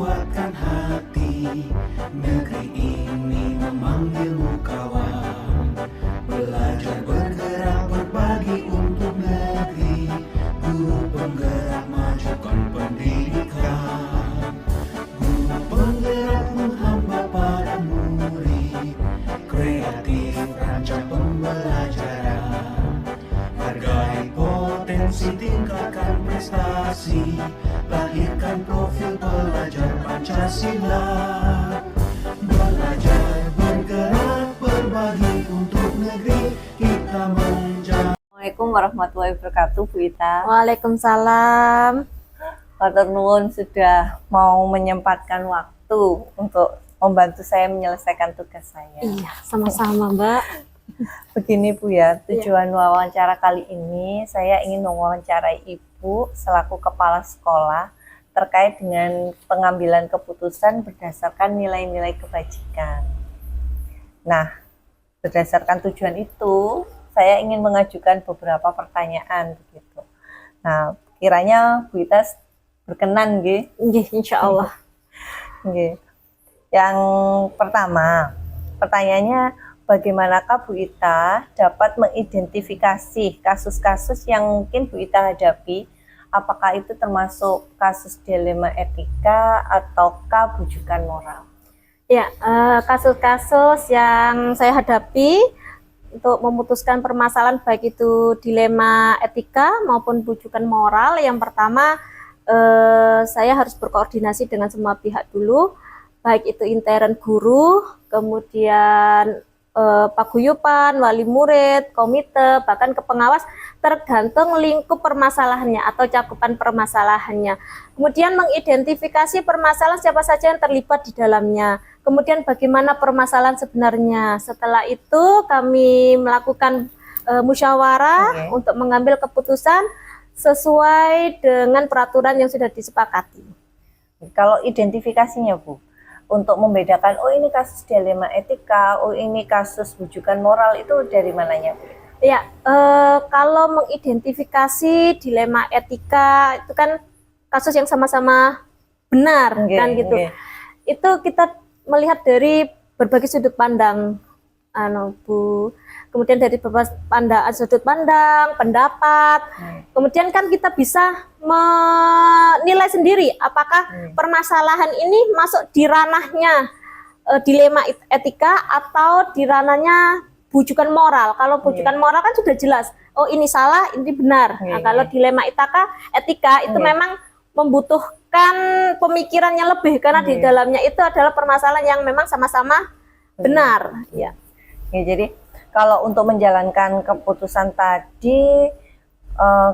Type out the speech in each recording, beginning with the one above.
kuatkan hati, negeri ini memanggilmu kawan. Belajar bergerak berbagi untuk negeri, guru penggerak majukan pendidikan. Guru penggerak menghamba pada murid, kreatif rancang pembelajaran. Hargai potensi, tingkatkan prestasi, lahirkan profil pelajar Pancasila. Belajar bergerak berbagi untuk negeri kita menjadi. Assalamualaikum warahmatullahi wabarakatuh, Bu Ita. Waalaikumsalam. Matur nuwun sudah mau menyempatkan waktu untuk membantu saya menyelesaikan tugas saya. Iya, sama-sama, Mbak. Begini Bu ya, tujuan wawancara kali ini saya ingin mewawancarai Ibu selaku kepala sekolah terkait dengan pengambilan keputusan berdasarkan nilai-nilai kebajikan. Nah, berdasarkan tujuan itu, saya ingin mengajukan beberapa pertanyaan begitu. Nah, kiranya Bu Ita berkenan nggih? Nggih, insya Allah. Nggih. Yang pertama, pertanyaannya, bagaimanakah Bu Ita dapat mengidentifikasi kasus-kasus yang mungkin Bu Ita hadapi? Apakah itu termasuk kasus dilema etika ataukah bujukan moral? Ya, kasus-kasus yang saya hadapi untuk memutuskan permasalahan baik itu dilema etika maupun bujukan moral. Yang pertama, saya harus berkoordinasi dengan semua pihak dulu, baik itu intern guru, kemudian paguyuban, wali murid, komite, bahkan ke pengawas, tergantung lingkup permasalahannya atau cakupan permasalahannya. Kemudian mengidentifikasi permasalahan siapa saja yang terlibat di dalamnya. Kemudian bagaimana permasalahan sebenarnya. Setelah itu kami melakukan musyawarah untuk mengambil keputusan sesuai dengan peraturan yang sudah disepakati. Kalau identifikasinya Bu, untuk membedakan, oh ini kasus dilema etika, oh ini kasus bujukan moral, itu dari mananya Bu? Ya, kalau mengidentifikasi dilema etika itu kan kasus yang sama-sama benar, kan gitu. Itu kita melihat dari berbagai sudut pandang, Bu. Kemudian dari beberapa sudut pandang, pendapat. Kemudian kan kita bisa menilai sendiri apakah permasalahan ini masuk di ranahnya dilema etika atau di ranahnya bujukan moral. Kalau bujukan moral kan sudah jelas, oh ini salah, ini benar. Nah, kalau dilema etika itu memang membutuhkan pemikiran yang lebih karena di dalamnya itu adalah permasalahan yang memang sama-sama benar. Ya. Jadi kalau untuk menjalankan keputusan tadi,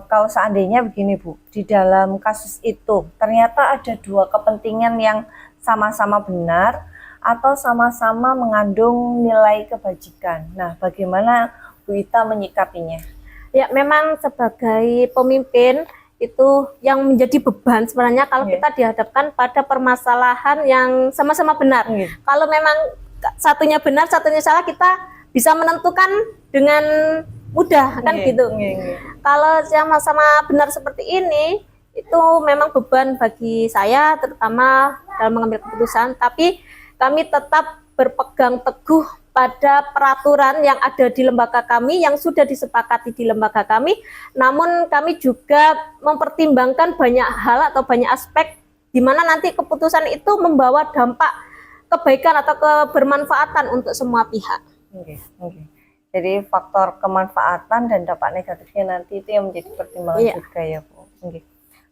kalau seandainya begini Bu, di dalam kasus itu ternyata ada dua kepentingan yang sama-sama benar atau sama-sama mengandung nilai kebajikan. Nah, bagaimana Bu Ita menyikapinya? Ya, memang sebagai pemimpin itu yang menjadi beban sebenarnya kalau kita dihadapkan pada permasalahan yang sama-sama benar. Kalau memang satunya benar, satunya salah, kita bisa menentukan dengan mudah, kan gitu. Kalau sama-sama benar seperti ini, itu memang beban bagi saya, terutama dalam mengambil keputusan. Tapi kami tetap berpegang teguh pada peraturan yang ada di lembaga kami, yang sudah disepakati di lembaga kami. Namun kami juga mempertimbangkan banyak hal atau banyak aspek di mana nanti keputusan itu membawa dampak kebaikan atau kebermanfaatan untuk semua pihak. Jadi faktor kemanfaatan dan dampak negatifnya nanti itu yang menjadi pertimbangan juga ya Bu.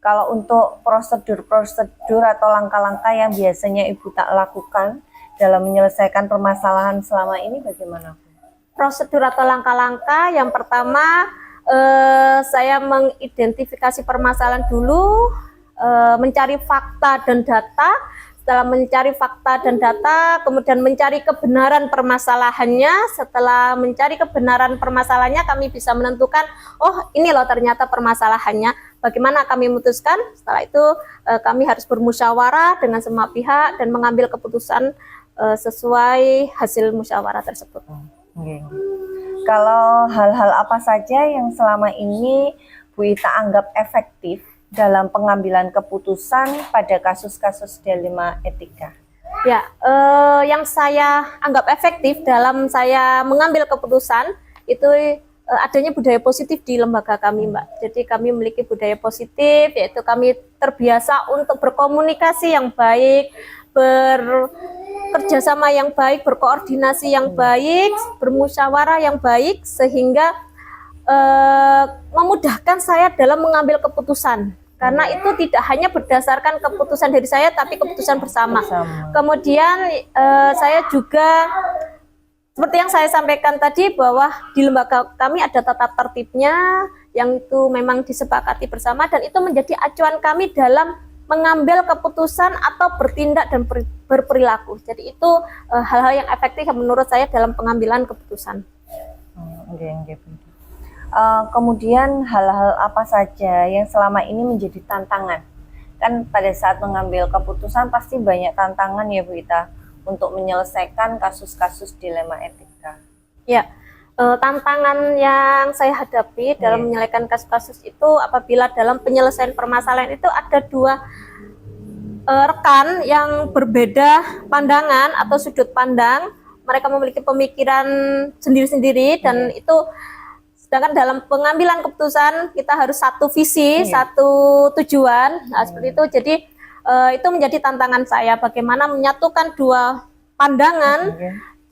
Kalau untuk prosedur-prosedur atau langkah-langkah yang biasanya Ibu tak lakukan dalam menyelesaikan permasalahan selama ini bagaimana Bu? Prosedur atau langkah-langkah yang pertama, saya mengidentifikasi permasalahan dulu, mencari fakta dan data. Setelah mencari fakta dan data, kemudian mencari kebenaran permasalahannya. Setelah mencari kebenaran permasalahannya, kami bisa menentukan, oh ini loh ternyata permasalahannya. Bagaimana kami memutuskan? Setelah itu kami harus bermusyawarah dengan semua pihak dan mengambil keputusan sesuai hasil musyawarah tersebut. Kalau hal-hal apa saja yang selama ini Bu Ita anggap efektif dalam pengambilan keputusan pada kasus-kasus dilema etika? Ya, yang saya anggap efektif dalam saya mengambil keputusan itu adanya budaya positif di lembaga kami, Mbak. Jadi kami memiliki budaya positif, yaitu kami terbiasa untuk berkomunikasi yang baik, bekerjasama yang baik, berkoordinasi yang baik, bermusyawarah yang baik, sehingga memudahkan saya dalam mengambil keputusan. Karena itu tidak hanya berdasarkan keputusan dari saya, tapi keputusan bersama. Kemudian saya juga, seperti yang saya sampaikan tadi, bahwa di lembaga kami ada tata tertibnya, yang itu memang disepakati bersama, dan itu menjadi acuan kami dalam mengambil keputusan atau bertindak dan berperilaku. Jadi itu hal-hal yang efektif yang menurut saya dalam pengambilan keputusan. Kemudian hal-hal apa saja yang selama ini menjadi tantangan? Kan pada saat mengambil keputusan pasti banyak tantangan ya Bu Ita untuk menyelesaikan kasus-kasus dilema etika. Ya, tantangan yang saya hadapi dalam menyelesaikan kasus-kasus itu apabila dalam penyelesaian permasalahan itu ada dua rekan yang berbeda pandangan atau sudut pandang. Mereka memiliki pemikiran sendiri-sendiri dan itu, sedangkan dalam pengambilan keputusan kita harus satu visi, satu tujuan, seperti itu. Jadi itu menjadi tantangan saya, bagaimana menyatukan dua pandangan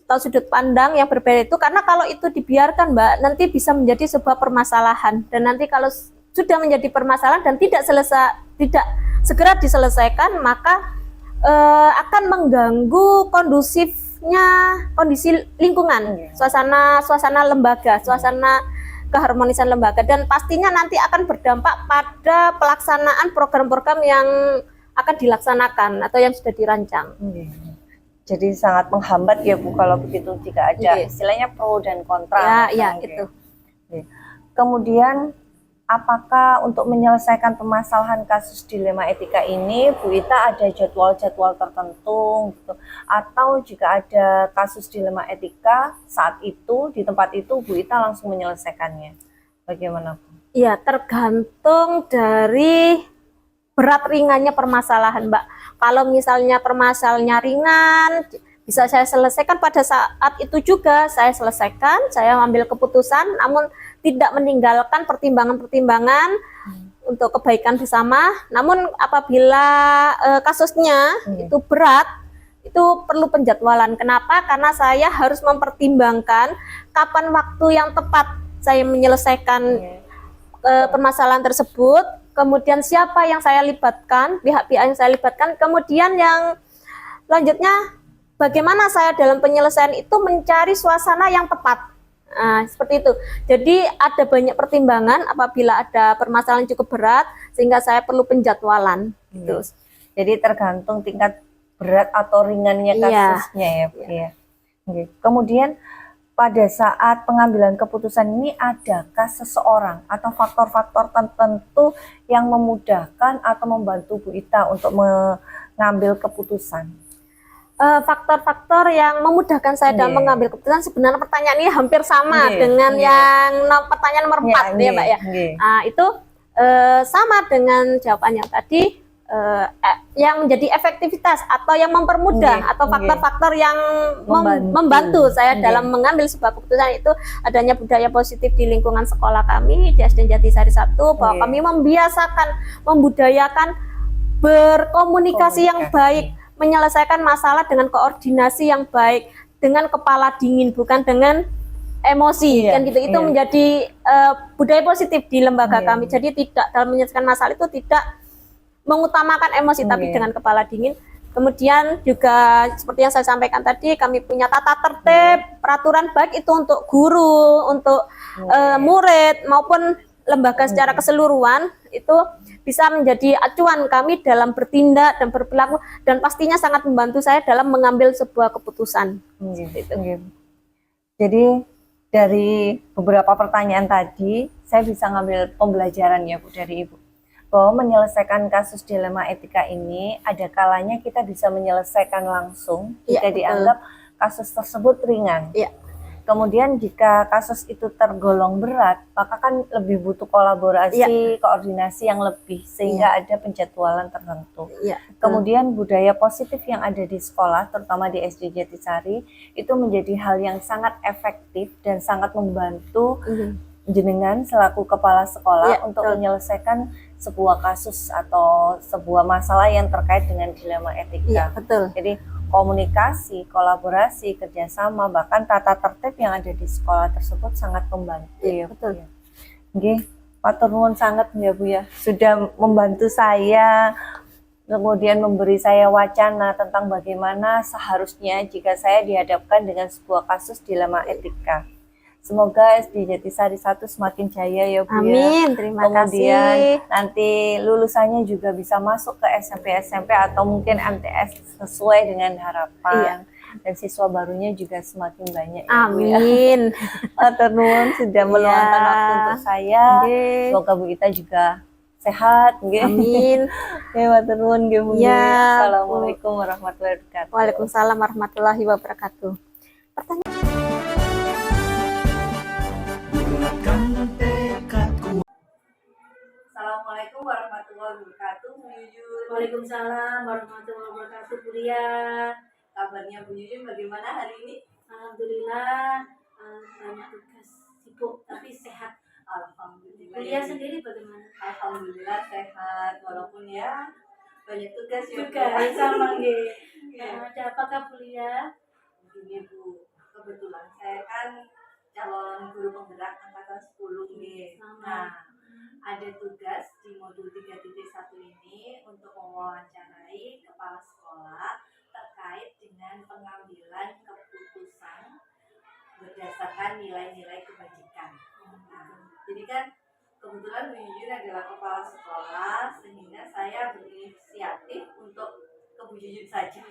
atau sudut pandang yang berbeda itu, karena kalau itu dibiarkan, Mbak, nanti bisa menjadi sebuah permasalahan, dan nanti kalau sudah menjadi permasalahan dan tidak segera diselesaikan, maka akan mengganggu kondisi lingkungan, suasana lembaga, suasana keharmonisan lembaga, dan pastinya nanti akan berdampak pada pelaksanaan program-program yang akan dilaksanakan atau yang sudah dirancang. Jadi sangat menghambat ya Bu kalau begitu, jika ada istilahnya pro dan kontra. Ya, gitu. Kemudian apakah untuk menyelesaikan permasalahan kasus dilema etika ini Bu Ita ada jadwal-jadwal tertentu gitu, atau jika ada kasus dilema etika saat itu di tempat itu Bu Ita langsung menyelesaikannya, bagaimana Bu? Ya, tergantung dari berat ringannya permasalahan, Mbak. Kalau misalnya permasalahannya ringan, bisa saya selesaikan pada saat itu juga, saya selesaikan, saya ambil keputusan, namun tidak meninggalkan pertimbangan-pertimbangan untuk kebaikan bersama. Namun apabila kasusnya itu berat, itu perlu penjadwalan. Kenapa? Karena saya harus mempertimbangkan kapan waktu yang tepat saya menyelesaikan permasalahan tersebut, kemudian siapa yang saya libatkan, pihak-pihak yang saya libatkan, kemudian yang selanjutnya bagaimana saya dalam penyelesaian itu mencari suasana yang tepat. Nah, seperti itu. Jadi ada banyak pertimbangan apabila ada permasalahan cukup berat, sehingga saya perlu penjadwalan. Gitu. Jadi tergantung tingkat berat atau ringannya kasusnya ya Bu. Kemudian pada saat pengambilan keputusan ini, adakah seseorang atau faktor-faktor tertentu yang memudahkan atau membantu Bu Ita untuk mengambil keputusan? Faktor-faktor yang memudahkan saya dalam mengambil keputusan, sebenarnya pertanyaan ini hampir sama dengan yang pertanyaan nomor 4 ya Mbak ya. Itu sama dengan jawaban yang tadi, yang menjadi efektivitas atau yang mempermudah atau faktor-faktor yang membantu saya dalam mengambil sebuah keputusan itu adanya budaya positif di lingkungan sekolah kami di SD Jatisari 1, bahwa kami membiasakan, membudayakan berkomunikasi yang baik, menyelesaikan masalah dengan koordinasi yang baik, dengan kepala dingin, bukan dengan emosi, kan gitu. Itu menjadi budaya positif di lembaga kami. Jadi tidak dalam menyelesaikan masalah itu tidak mengutamakan emosi, tapi dengan kepala dingin. Kemudian juga seperti yang saya sampaikan tadi, kami punya tata tertib, peraturan baik itu untuk guru, untuk murid maupun lembaga secara keseluruhan, itu bisa menjadi acuan kami dalam bertindak dan berperilaku, dan pastinya sangat membantu saya dalam mengambil sebuah keputusan. Jadi dari beberapa pertanyaan tadi, saya bisa ngambil pembelajaran ya Bu dari Ibu, bahwa menyelesaikan kasus dilema etika ini ada kalanya kita bisa menyelesaikan langsung jika dianggap kasus tersebut ringan. Kemudian jika kasus itu tergolong berat, maka kan lebih butuh kolaborasi, koordinasi yang lebih sehingga ada penjadwalan tertentu. Kemudian budaya positif yang ada di sekolah, terutama di SD Jatisari, itu menjadi hal yang sangat efektif dan sangat membantu jenengan selaku kepala sekolah untuk menyelesaikan sebuah kasus atau sebuah masalah yang terkait dengan dilema etika. Jadi komunikasi, kolaborasi, kerjasama, bahkan tata tertib yang ada di sekolah tersebut sangat membantu ya. Nggih, matur nuwun sangat ya Bu ya, sudah membantu saya, kemudian memberi saya wacana tentang bagaimana seharusnya jika saya dihadapkan dengan sebuah kasus dilema etika. Semoga SD Jatisari 1 semakin jaya ya Bu. Amin, terima Kemudian kasih. nanti lulusannya juga bisa masuk ke SMP atau mungkin MTS sesuai dengan harapan. Dan siswa barunya juga semakin banyak ya Bu ya. Amin. Matur nuwun sudah meluangkan waktu untuk saya. Semoga Bu Ita juga sehat. Amin. Matur nuwun nggih Bu. Assalamualaikum warahmatullahi wabarakatuh. Waalaikumsalam warahmatullahi wabarakatuh. Assalamualaikum warahmatullahi wabarakatuh, Bu Yuyun. Waalaikumsalam warahmatullahi wabarakatuh, Bu Lia. Kabarnya Bu Yuyun bagaimana hari ini? Alhamdulillah, banyak tugas, sibuk tapi sehat. Alhamdulillah. Bu Lia sendiri bagaimana? Alhamdulillah sehat, walaupun ya banyak tugas Juga sama nggih. Ada apakah Bu Lia? Begini Bu, kebetulan saya kan calon guru penggerak angkatan 10 nggih. Nah, ada tugas di modul 3.1 ini untuk mewawancarai kepala sekolah terkait dengan pengambilan keputusan berdasarkan nilai-nilai kebajikan. Nah, jadi kan kebetulan Bu Yuyun adalah kepala sekolah sehingga saya berinisiatif untuk ke Bu Yuyun saja.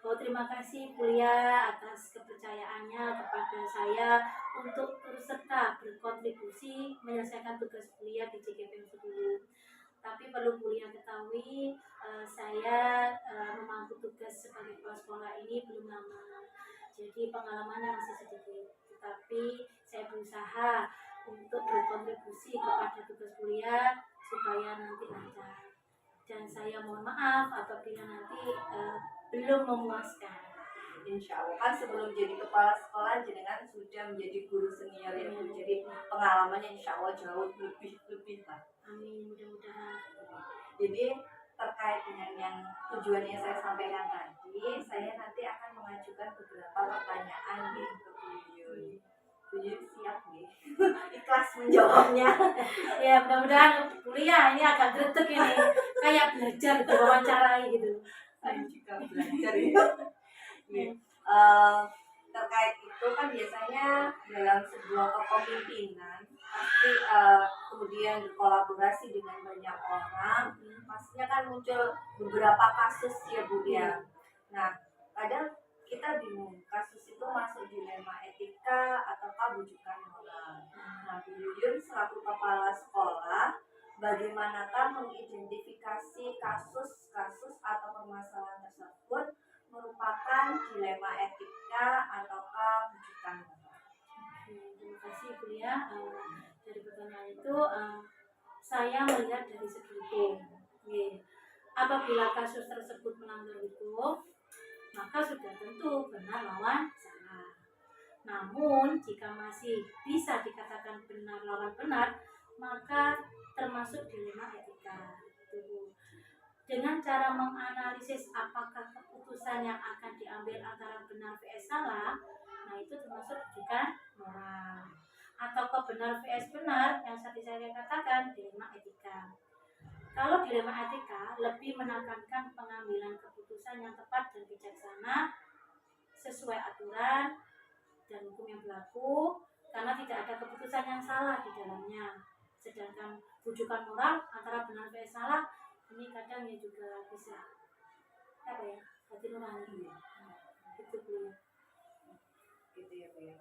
Terima kasih Bu Lia atas kepercayaannya kepada saya untuk turut serta berkontribusi menyelesaikan tugas Bu Lia di JKPM 10. Tapi perlu Bu Lia ketahui, saya memangku tugas sebagai kepala sekolah ini belum lama. Jadi pengalamannya masih sedikit. Tetapi saya berusaha untuk berkontribusi kepada tugas Bu Lia supaya nanti lancar. Dan saya mohon maaf apabila nanti belum memuaskan. Insya Allah kan sebelum jadi kepala sekolah jenengan sudah menjadi guru senior ya Bu. Jadi pengalamannya insya Allah jauh lebih lah. Amin, mudah-mudahan. Jadi terkait dengan yang tujuannya saya sampaikan tadi, saya nanti akan mengajukan beberapa pertanyaan nih ke Bu Yuyun. Bu Yuyun siap nih, ikhlas menjawabnya. Ya mudah-mudahan kuliah ini agak gretek ini, kayak belajar diwawancarai gitu. Saya juga belajar ya. Terkait itu kan biasanya dalam sebuah kepemimpinan pasti kemudian berkolaborasi dengan banyak orang, pastinya kan muncul beberapa kasus ya Bu ya. Nah, kadang kita bingung kasus itu masuk dilema etika ataukah bujukan moral. Nah, Bu Yuyun selaku kepala sekolah, bagaimanakah mengidentifikasi kasus-kasus atau permasalahan tersebut merupakan dilema etika ataukah bujukan moral? Terima kasih Bu Lia. Dari pertanyaan itu saya melihat dari segi hukum. Apabila kasus tersebut melanggar hukum, maka sudah tentu benar lawan salah. Namun jika masih bisa dikatakan benar lawan benar, maka termasuk dilema etika. Dengan cara menganalisis apakah keputusan yang akan diambil antara benar vs salah, nah itu termasuk bujukan moral. Atau benar vs benar yang tadi saya katakan dilema etika. Kalau dilema etika lebih menekankan pengambilan keputusan yang tepat dan bijaksana sesuai aturan dan hukum yang berlaku, karena tidak ada keputusan yang salah di dalamnya. Sedangkan bujukan moral antara benar vs salah ini kadang ya juga bisa hati nurani gitu Bu. Gitu ya Bu ya.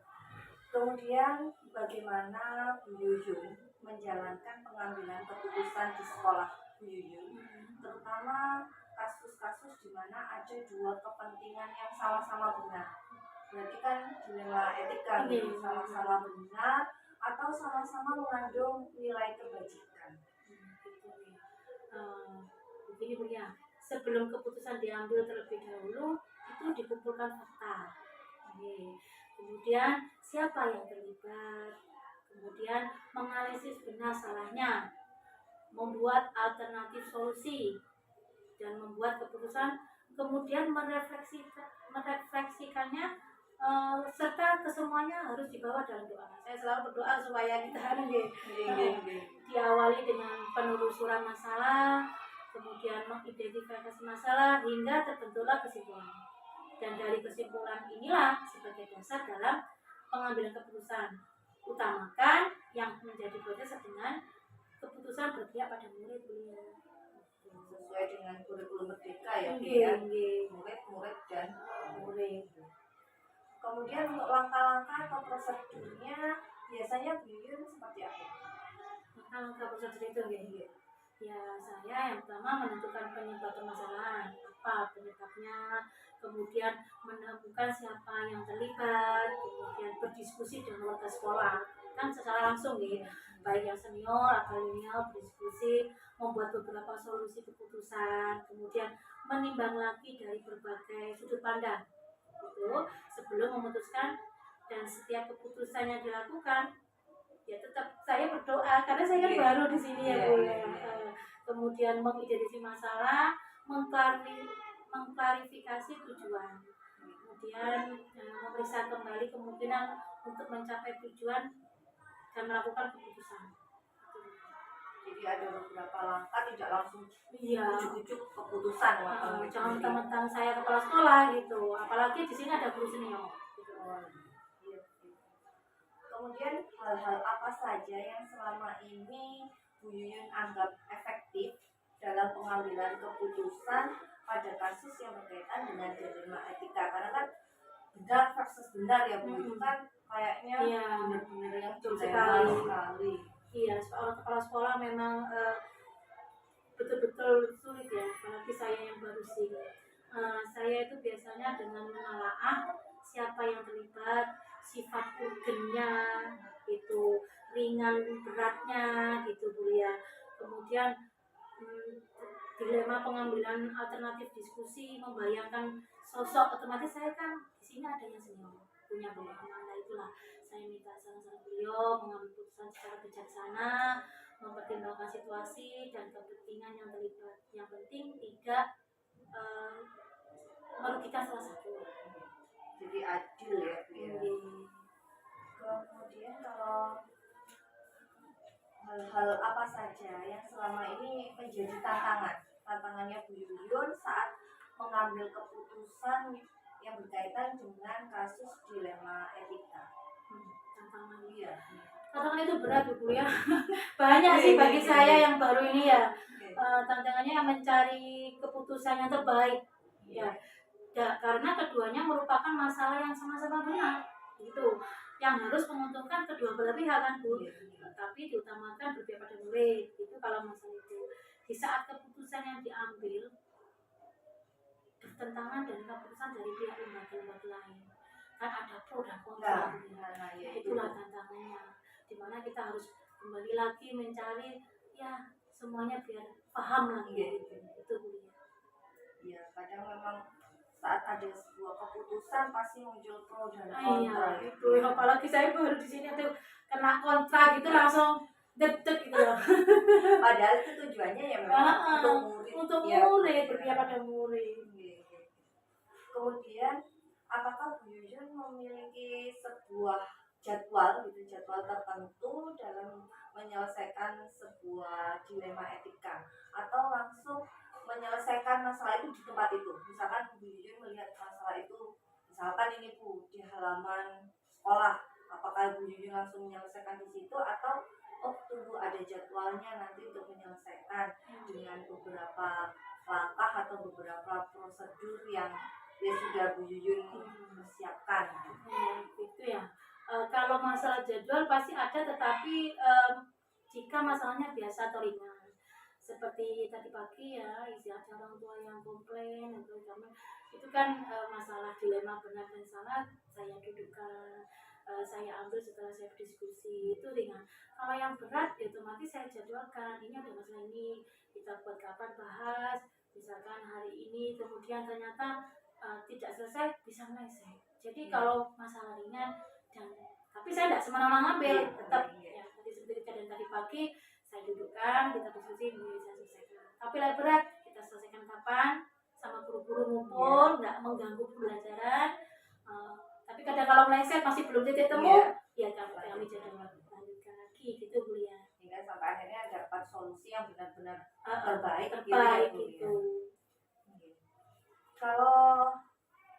Kemudian bagaimana Bu Yuyun menjalankan pengambilan keputusan di sekolah Bu Yuyun, terutama kasus-kasus di mana ada dua kepentingan yang sama-sama benar. Berarti kan dilema etika gitu, sama-sama benar atau sama-sama mengandung nilai kebajikan. Gitu ya. Begini Bu ya, sebelum keputusan diambil terlebih dahulu itu dikumpulkan fakta. Kemudian siapa yang terlibat, kemudian menganalisis benar salahnya, membuat alternatif solusi dan membuat keputusan, kemudian merefleksikannya, serta kesemuanya harus dibawa dalam doa. Saya selalu berdoa supaya kita diawali dengan penelusuran masalah, kemudian mengidentifikasi masalah hingga terbentuklah kesimpulan. Dan dari kesimpulan inilah sebagai dasar dalam pengambilan keputusan. Utamakan yang menjadi prioritas dengan keputusan berpihak pada murid beliau. Sesuai dengan kurikulum merdeka ya, murid dan murid. Kemudian untuk langkah-langkah atau prosedurnya biasanya Bu Yuyun seperti apa? Langkah prosedur itu ya, saya yang pertama menentukan penyebab permasalahan, apa penyebabnya, kemudian menemukan siapa yang terlibat, kemudian berdiskusi dengan warga sekolah kan secara langsung baik yang senior atau junior, berdiskusi, membuat beberapa solusi keputusan, kemudian menimbang lagi dari berbagai sudut pandang itu sebelum memutuskan. Dan setiap keputusan yang dilakukan ya tetap saya berdoa karena saya kan baru di sini ya Bu ya. Kemudian mengidentifikasi masalah, mengklarifikasi tujuan, kemudian memeriksa kembali kemungkinan untuk mencapai tujuan dan melakukan keputusan. Jadi ada beberapa langkah, tidak langsung ujuk-ujuk keputusan. Jangan mentang-mentang saya kepala sekolah gitu, apalagi di sini ada guru senior gitu. Kemudian hal-hal apa saja yang selama ini Bu Yuyun anggap efektif dalam pengambilan keputusan pada kasus yang berkaitan dengan dilema etika? Karena kan benar versus benar ya Bu, itu kan kayaknya benar-benar yang sekali. Iya, seorang kepala sekolah memang betul-betul sulit ya, apalagi saya yang baru sih. Saya itu biasanya dengan menelaah siapa yang terlibat, sifat urgennya, itu ringan beratnya gitu Bu ya. Kemudian dilema pengambilan alternatif diskusi, membayangkan sosok, otomatis saya kan di sini adanya senior punya pengalaman. Nah itulah saya minta saran-saran beliau mengambil keputusan secara bijaksana, mempertimbangkan situasi dan kepentingan yang terlibat. Yang penting tidak merugikan salah satu. Jadi adil ya Bu ya. Kemudian kalau hal-hal apa saja yang selama ini menjadi tantangannya Bu Yuyun saat mengambil keputusan yang berkaitan dengan kasus dilema etika? Tantangan itu berat Bu ya. Banyak sih bagi saya yang baru ini ya. Tantangannya mencari keputusan yang terbaik ya. Karena keduanya merupakan masalah yang sama-sama benar gitu, yang harus menguntungkan kedua belah pihak kan Bu. Tapi diutamakan berpihak pada murid itu kalau masalah itu. Di saat keputusan yang diambil bertentangan dengan keputusan dari pihak lembaga lain, kan ada pro dan kontra. Itulah tantangannya, dimana kita harus kembali lagi mencari ya semuanya biar paham lagi itu Bu ya. Kadang memang saat ada sebuah keputusan pasti muncul pro dan kontra. Itu apalagi saya baru di sini tuh kena kontra gitu langsung deg-deg gitu loh. Padahal itu tujuannya ya memang untuk murid, berpihak pada murid. Kemudian apakah Bu Yuyun memiliki sebuah jadwal tertentu dalam menyelesaikan sebuah dilema etika, atau langsung menyelesaikan masalah itu di tempat itu? Misalkan Bu Yuyun melihat masalah itu, misalkan ini Bu di halaman sekolah, apakah Bu Yuyun langsung menyelesaikan di situ, atau tunggu ada jadwalnya nanti untuk menyelesaikan dengan beberapa langkah atau beberapa prosedur yang sudah Bu Yuyun persiapkan? Itu ya. Kalau masalah jadwal pasti ada, tetapi jika masalahnya biasa atau ringan, seperti tadi pagi ya, isi ada orang tua yang komplain atau itu kan masalah dilema benar dan salah saya dudukkan, saya ambil setelah saya berdiskusi itu ringan. Kalau yang berat ya otomatis saya jadwalkan, ini ada masalah ini kita buat kapan bahas, misalkan hari ini, kemudian ternyata tidak selesai bisa meleset. Jadi kalau masalah ringan dan tapi saya tidak semena-mena ngambil, tetap ya tadi seperti kejadian tadi pagi saya dudukkan, kita diskusi, ini saya selesaikan. Tapi yang berat kita selesaikan kapan, sama guru-guru ngumpul, nggak mengganggu pembelajaran. Tapi kadang kalau meleset masih belum titik temu, ya kami jadwal lanjutkan lagi gitu Bu ya. Hingga sampai akhirnya dapat solusi yang benar-benar Terbaik gitu. Kalau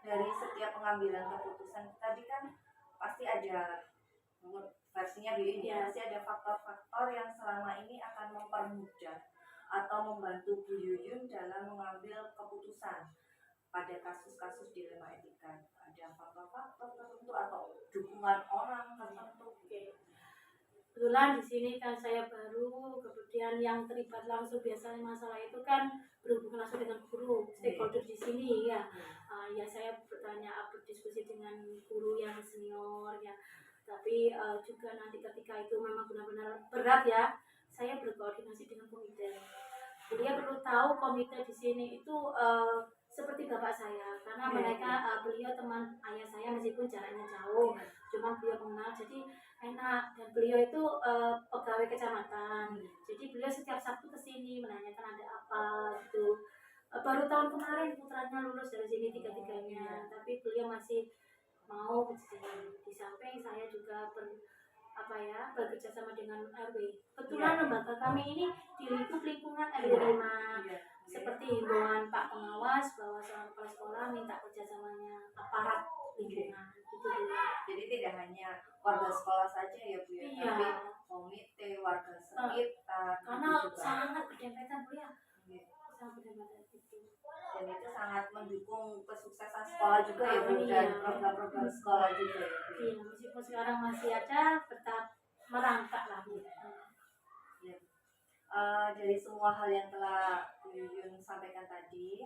dari setiap pengambilan keputusan tadi kan pasti ada versinya Bu Yuyun, pasti ada faktor-faktor yang selama ini akan mempermudah atau membantu Bu Yuyun dalam mengambil keputusan pada kasus-kasus dilema etika. Ada faktor-faktor tertentu atau dukungan orang tertentu. Kebetulan di sini kan saya baru, kemudian yang terlibat langsung biasanya masalah itu kan berhubungan langsung dengan guru, stakeholder di sini ya. Ya saya bertanya, berdiskusi dengan guru yang senior ya. Tapi juga nanti ketika itu memang benar-benar berat ya, saya berkoordinasi dengan komite. Beliau perlu tahu komite di sini itu seperti bapak saya, karena mereka beliau teman ayah saya meskipun jaraknya jauh, cuma beliau mengenal jadi enak. Dan beliau itu pegawai kecamatan, jadi beliau setiap Sabtu kesini menanyakan ada apa gitu. Baru tahun kemarin putranya lulus dari sini tiga-tiganya, tapi beliau masih mau kesini. Di samping saya juga bekerja sama dengan RW. Kebetulan lembaga kami ini di lingkup lingkungan RW 5. Seperti himbauan Pak Pengawas bahwa seorang kepala sekolah minta kerjasamanya aparat lingkungan. Gitu. Jadi tidak hanya warga sekolah saja ya Bu ya, tapi komite, warga sekitar. Karena sangat berdempetan Bu ya. Sangat berdempetan itu. Dan itu sangat mendukung kesuksesan sekolah juga ya Bu, dan program-program sekolah juga ya Bu. Iya, meskipun sekarang masih ada, tetap merangkak lah Bu. Dari semua hal yang telah Bu Yuyun sampaikan tadi,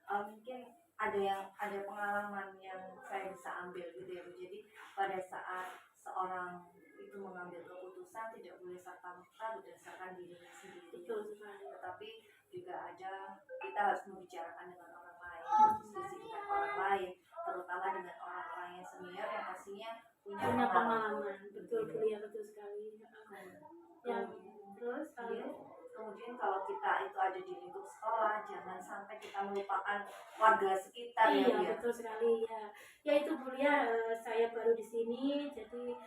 mungkin ada pengalaman yang saya bisa ambil gitu ya Bu. Jadi pada saat seorang itu mengambil keputusan tidak boleh serta-merta berdasarkan dirinya sendiri. Betul sekali. Tetapi juga kita harus membicarakan dengan orang lain, berdiskusi dengan orang lain, terutama dengan orang-orang yang senior yang pastinya punya pengalaman. Betul Bu ya, betul sekali. Yang terus kemudian kalau kita itu ada di lingkup sekolah, jangan sampai kita melupakan warga sekitar. Iya, betul sekali ya. Ya itu Bu ya, saya baru di sini, jadi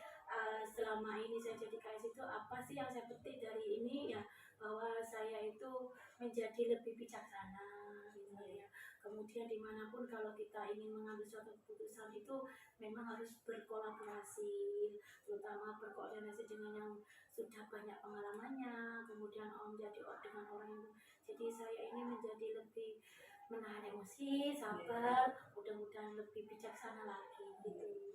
selama ini saya jadi KS itu apa sih yang saya petik dari ini ya, bahwa saya itu menjadi lebih bijaksana gitu ya. Kemudian dimanapun kalau kita ingin mengambil suatu keputusan itu memang harus berkolaborasi, terutama berkoordinasi dengan yang sudah banyak pengalamannya, kemudian menjadi dengan orang yang, jadi saya ini menjadi lebih menahan emosi, sabar, mudah-mudahan lebih bijaksana lagi gitu.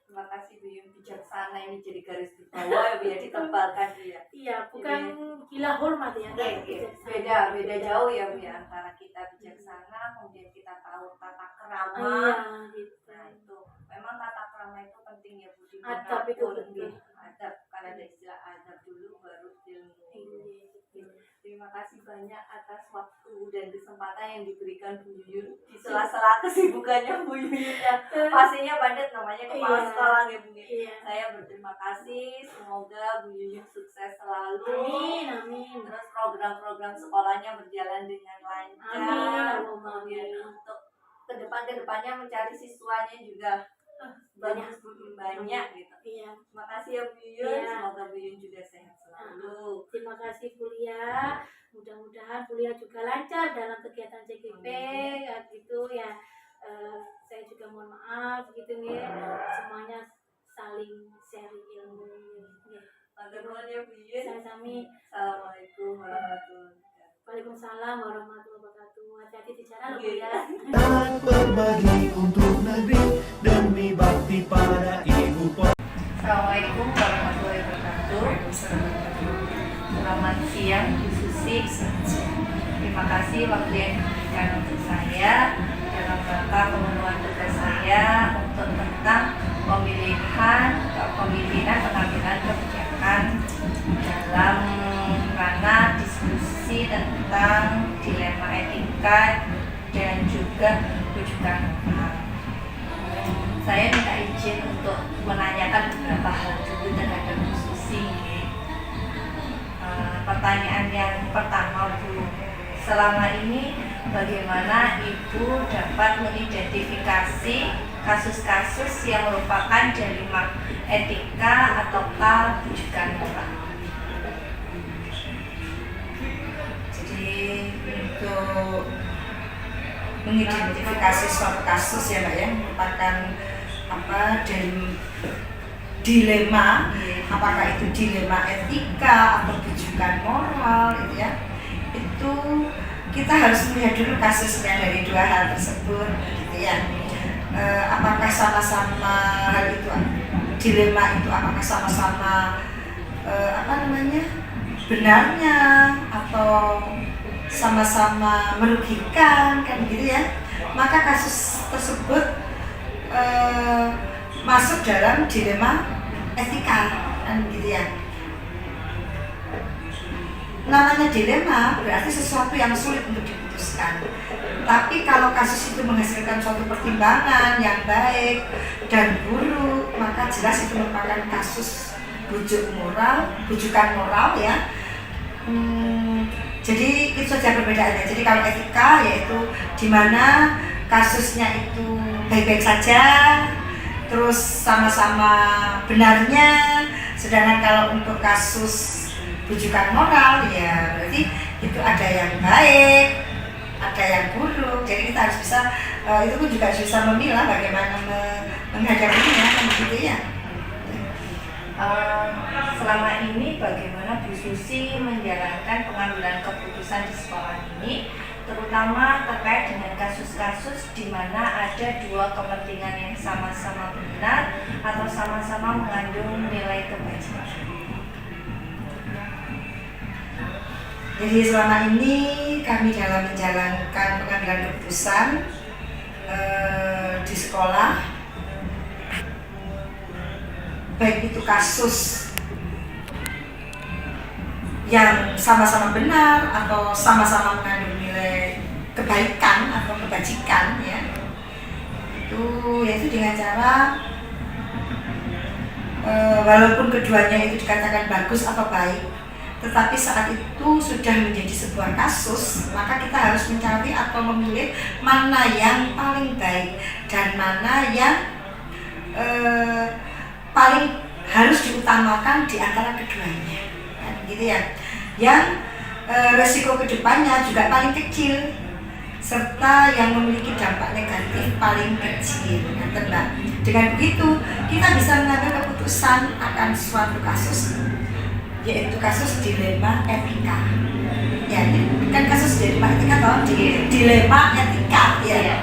Terima kasih Bu Yuyun, bijaksana ini jadi garis di bawah ya Bu ya, ditebalkan Bu ya. Iya, bukan gila hormat ya. Beda jauh ya Bu ya, antara kita bijaksana kemudian kita tahu tata krama. Gitu. Nah itu memang tata krama itu penting ya Bu. Adab itu penting. Adab, karena ada istilah adab dulu baru ilmu. Terima kasih banyak atas waktu dan kesempatan yang diberikan Bu Yuyun di sela-sela kesibukannya Bu Yuyun ya. Pastinya padat namanya kepala sekolah ya Bu. Saya berterima kasih, semoga Bu Yuyun sukses selalu. Amin. Terus program-program sekolahnya berjalan dengan lancar. Kemudian untuk kedepannya mencari siswanya juga banyak gitu. Iya. Terima kasih ya Bu Yuyun, semoga Bu Yuyun juga sehat selalu. Terima kasih kuliah, mudah-mudahan kuliah juga lancar dalam kegiatan CGP gitu ya. Saya juga mohon maaf gitu ya, semuanya saling sharing ilmu ya. Bagaimana ya Bu Yuyun? Sama-sama. Assalamualaikum warahmatullahi wabarakatuh. Waalaikumsalam warahmatullahi wabarakatuh. Hati-hati di jalan loh Bu ya. Dan berbagi untuk negeri demi bakti pada Ibu Polri. Assalamualaikum warahmatullahi wabarakatuh. Selamat siang Bu Susi. kasih waktu yang diberikan untuk saya dalam rangka pemenuhan tugas saya untuk tentang pemilihan pengambilan kebijakan dalam ranah diskusi tentang dilema etika dan juga rujukan moral. Saya minta izin untuk menanyakan beberapa hal dulu terhadap Bu Susi. Pertanyaan yang pertama, Bu, selama ini bagaimana Ibu dapat mengidentifikasi kasus-kasus yang merupakan dilema etika ataukah rujukan moral? Jadi untuk mengidentifikasi suatu kasus ya Mbak ya, merupakan dilema, apakah itu dilema etika atau rujukan moral itu ya, itu kita harus melihat dulu kasusnya dari dua hal tersebut gitu ya. Apakah sama-sama hal itu, dilema itu apakah sama-sama benarnya atau sama-sama merugikan kan gitu ya, maka kasus tersebut masuk dalam dilema etika kan gitu ya. Namanya dilema berarti sesuatu yang sulit untuk diputuskan. Tapi kalau kasus itu menghasilkan suatu pertimbangan yang baik dan buruk, maka jelas itu merupakan kasus rujukan moral ya. Jadi itu saja perbedaannya. Jadi kalau etika yaitu di mana kasusnya itu baik-baik saja, terus sama-sama benarnya. Sedangkan kalau untuk kasus rujukan moral ya berarti itu ada yang baik, ada yang buruk. Jadi kita harus bisa itu pun juga harus bisa memilah bagaimana menghadapinya begitu ya. Selama ini bagaimana Bu Susi menjalankan pengambilan keputusan di sekolah ini, terutama terkait dengan kasus-kasus di mana ada dua kepentingan yang sama-sama benar atau sama-sama mengandung nilai kebajikan? Jadi selama ini kami dalam menjalankan pengambilan keputusan di sekolah, baik itu kasus yang sama-sama benar atau sama-sama mengandung nilai kebaikan atau kebajikan ya, yaitu dengan cara walaupun keduanya itu dikatakan bagus atau baik, tetapi saat itu sudah menjadi sebuah kasus, maka kita harus mencari atau memilih mana yang paling baik dan mana yang paling harus diutamakan di antara keduanya kan gitu ya, yang resiko kedepannya juga paling kecil serta yang memiliki dampak negatif paling kecil. Nah, dengan begitu kita bisa mengambil keputusan akan suatu kasus, yaitu kasus dilema etika ya, kan kasus dilema etika atau dilema etika ya.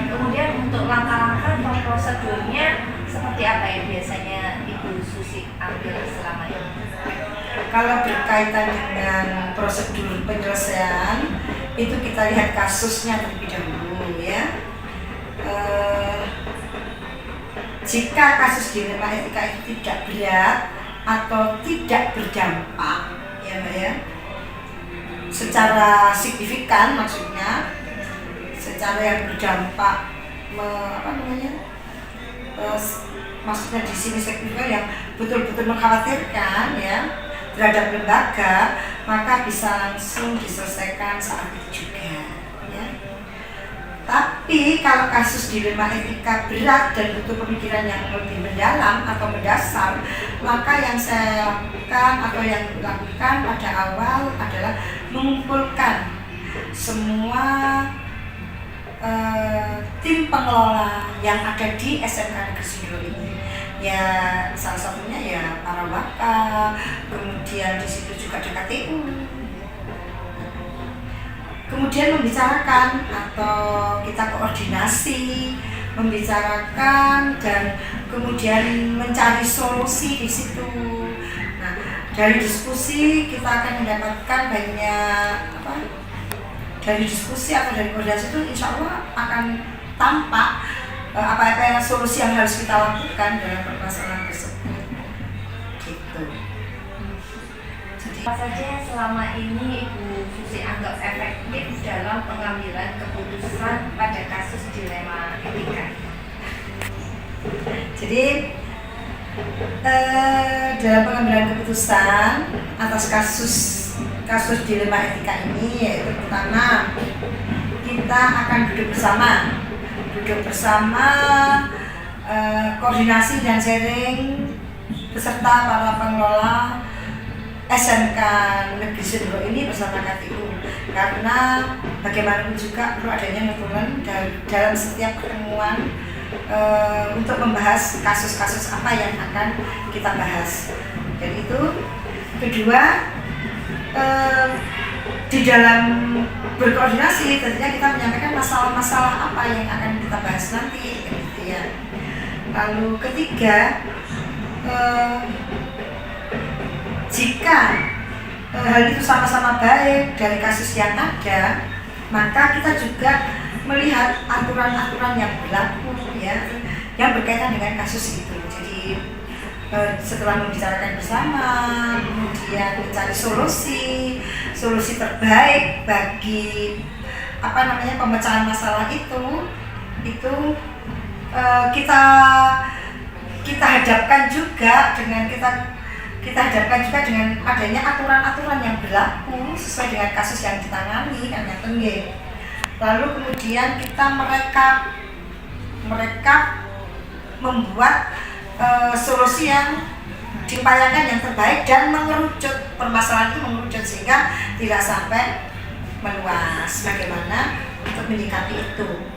Kemudian untuk langkah-langkah atau prosedurnya seperti apa yang biasanya Ibu Susi ambil selama ini? Kalau berkaitan dengan prosedur penyelesaian itu kita lihat kasusnya terlebih dahulu ya. Jika kasus dilema etika itu tidak berat atau tidak berdampak ya Mbak ya, secara signifikan, maksudnya secara yang berdampak maksudnya di sini signifikan yang betul-betul mengkhawatirkan ya terhadap lembaga, maka bisa langsung diselesaikan saat itu juga ya. Tapi kalau kasus dilema etika berat dan butuh pemikiran yang lebih mendalam atau mendasar, maka yang saya lakukan atau yang dilakukan pada awal adalah mengumpulkan semua tim pengelola yang ada di SMK Negeri Sindoro ini. Ya salah satunya ya para waka, kemudian di situ juga ada KTU. Kemudian membicarakan atau kita koordinasi, membicarakan dan kemudian mencari solusi di situ. Nah, dari diskusi kita akan mendapatkan banyak dari diskusi atau dari koordinasi itu insya Allah akan tampak apa-apa solusi yang harus kita lakukan dalam permasalahan tersebut. Gitu. Apa saja yang selama ini Ibu Susi anggap efektif dalam pengambilan keputusan pada kasus dilema etika? Jadi dalam pengambilan keputusan atas kasus dilema etika ini, yaitu pertama, kita akan duduk bersama koordinasi dan sharing beserta para pengelola SMK Negeri Sendro ini bersama KTU, karena bagaimanapun juga perlu adanya hubungan dalam setiap pertemuan untuk membahas kasus-kasus apa yang akan kita bahas. Dan itu kedua, di dalam berkoordinasi tentunya kita menyampaikan masalah-masalah apa yang akan kita bahas nanti, gitu ya. Lalu ketiga, jika hal itu sama-sama baik dari kasus yang ada, maka kita juga melihat aturan-aturan yang berlaku ya, yang berkaitan dengan kasus itu. Jadi setelah membicarakan bersama, kemudian mencari solusi terbaik bagi pemecahan masalah itu kita hadapkan juga dengan adanya aturan-aturan yang berlaku sesuai dengan kasus yang ditangani kan ya tenggih. Lalu kemudian kita merekap membuat solusi yang diupayakan yang terbaik dan permasalahan itu mengerucut sehingga tidak sampai meluas. Bagaimana untuk menyikapi itu?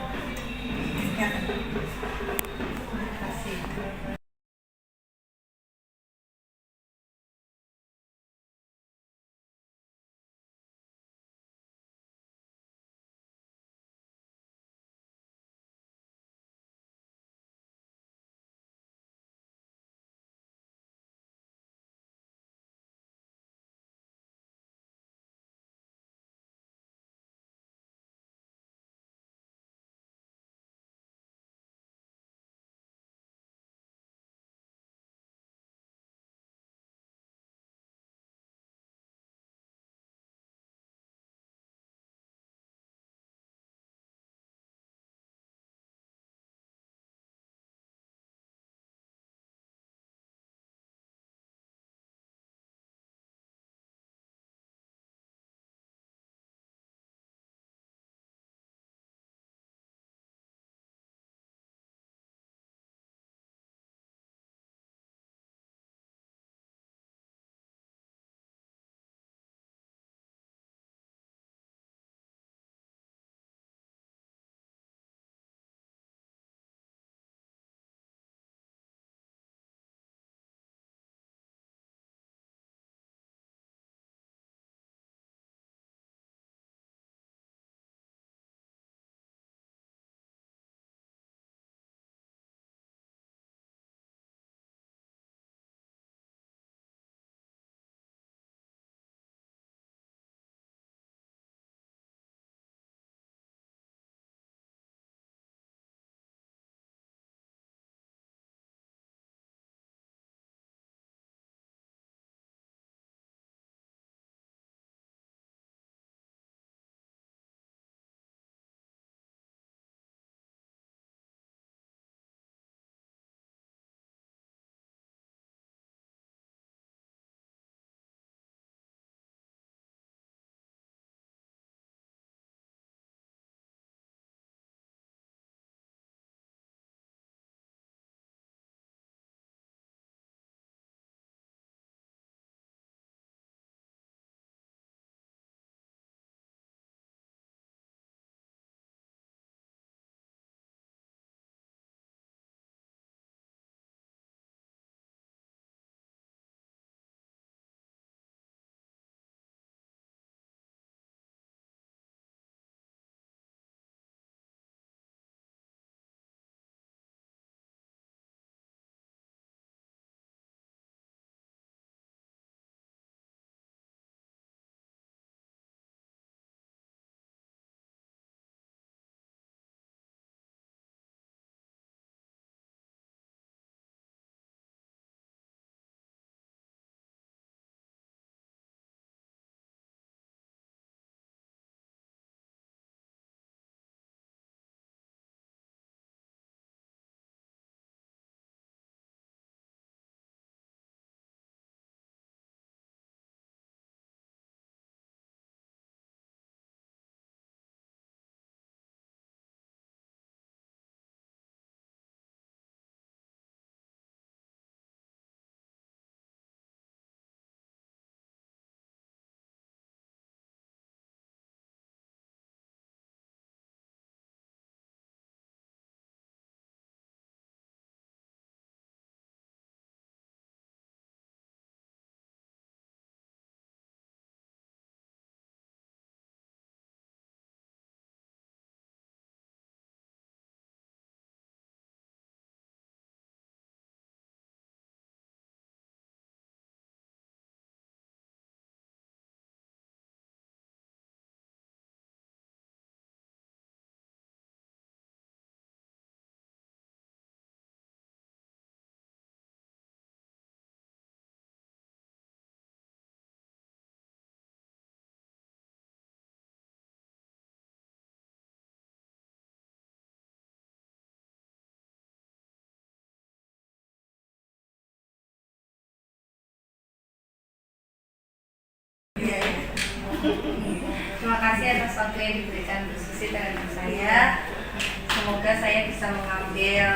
Terima kasih atas waktu yang diberikan diskusi terhadap saya. Semoga saya bisa mengambil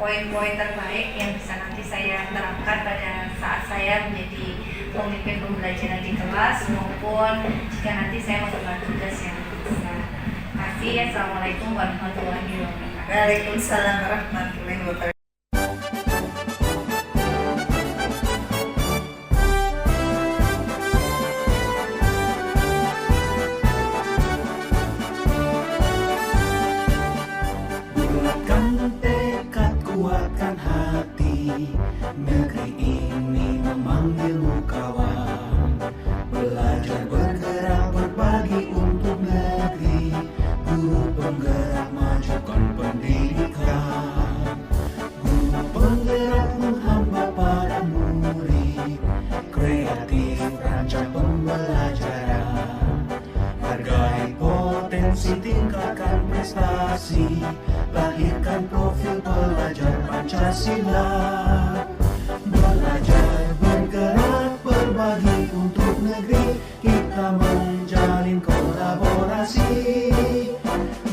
poin-poin terbaik yang bisa nanti saya terapkan pada saat saya menjadi pemimpin pembelajaran di kelas maupun jika nanti saya mengemban tugas yang besar. Terima kasih. Assalamualaikum warahmatullahi wabarakatuh. Waalaikumsalam warahmatullahi wabarakatuh. Bulatkan tekad, kuatkan hati. Negeri ini memanggilmu kawan. Belajar bergerak berbagi untuk negeri. Guru penggerak majukan pendidikan. Guru penggerak menghamba pada murid. Kreatif rancang pembelajaran. Hargai potensi, tingkatkan prestasi. Lahirkan profil pelajar Pancasila. Belajar bergerak berbagi untuk negeri. Kita menjalin kolaborasi.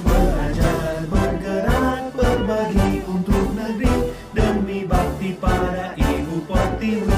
Belajar bergerak berbagi untuk negeri. Demi bakti pada Ibu Pertiwi.